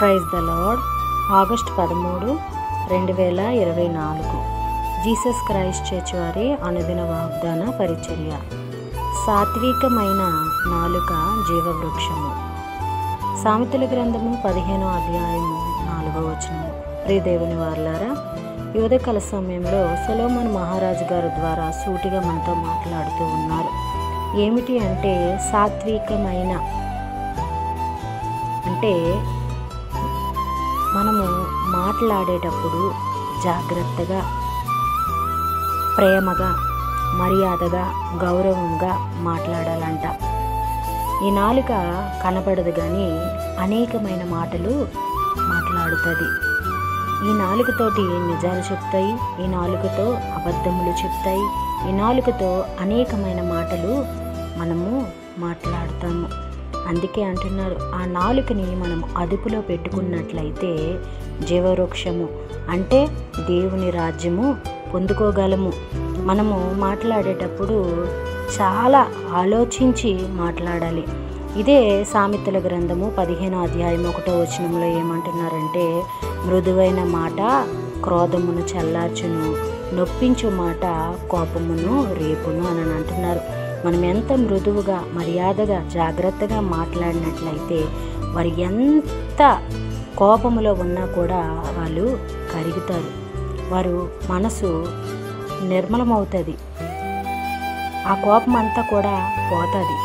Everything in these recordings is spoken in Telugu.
Praise the Lord. August 13, 2024 Jesus Christ church వారి అనుదిన వాగ్దాన పరిచర్య. సాత్వికమైన నాలుక జీవవృక్షము. సామెతల గ్రంథము 15వ అధ్యాయము 4వ వచనము. ప్రియ దేవుని వారలారా, ఈ ఉదయకాల సమయంలో సొలొమోను మహారాజు గారి ద్వారా సూటిగా మనతో మాట్లాడుతూ ఉన్నారు. ఏమిటి అంటే సాత్వికమైన అంటే మనము మాట్లాడేటప్పుడు జాగ్రత్తగా, ప్రేమగా, మర్యాదగా, గౌరవంగా మాట్లాడాలంట. ఈ నాలుక కనపడదు కానీ అనేకమైన మాటలు మాట్లాడుతుంది. ఈ నాలుకతోటి నిజాలు చెప్తాయి, ఈ నాలుకతో అబద్ధములు చెప్తాయి, ఈ నాలుకతో అనేకమైన మాటలు మనము మాట్లాడతాము. అందుకే అంటున్నారు, ఆ నాలుకని మనం అదుపులో పెట్టుకున్నట్లయితే జీవవృక్షము అంటే దేవుని రాజ్యము పొందుకోగలము. మనము మాట్లాడేటప్పుడు చాలా ఆలోచించి మాట్లాడాలి. ఇదే సామెతల గ్రంథము 15వ అధ్యాయం 1వ వచనంలో ఏమంటున్నారంటే, మృదువైన మాట క్రోధమును చల్లార్చును, నొప్పించు మాట కోపమును రేపును అని అంటున్నారు. మనం ఎంత మృదువుగా, మర్యాదగా, జాగ్రత్తగా మాట్లాడినట్లయితే వారు ఎంత కోపములో ఉన్నా కూడా వాళ్ళు కరుగుతారు. వారు మనసు నిర్మలమవుతుంది, ఆ కోపం అంతా కూడా పోతుంది.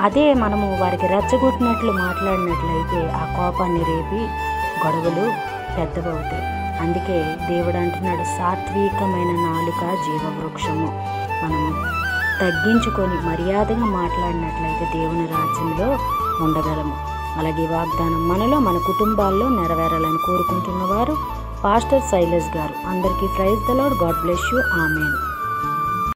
అదే మనము వారికి రెచ్చగొట్టినట్లు మాట్లాడినట్లయితే ఆ కోపాన్ని రేపి గొడవలు పెద్దవవుతాయి. అందుకే దేవుడు అంటున్నాడు, సాత్వికమైన నాలుక జీవవృక్షము. మనము తగ్గించుకొని మర్యాదగా మాట్లాడినట్లయితే దేవుని రాజ్యంలో ఉండగలము. అలాగే వాగ్దానం మనలో, మన కుటుంబాల్లో నెరవేరాలని కోరుకుంటున్నవారు పాస్టర్ శైలేష్ గారు. అందరికీ praise the Lord. God bless you. Amen.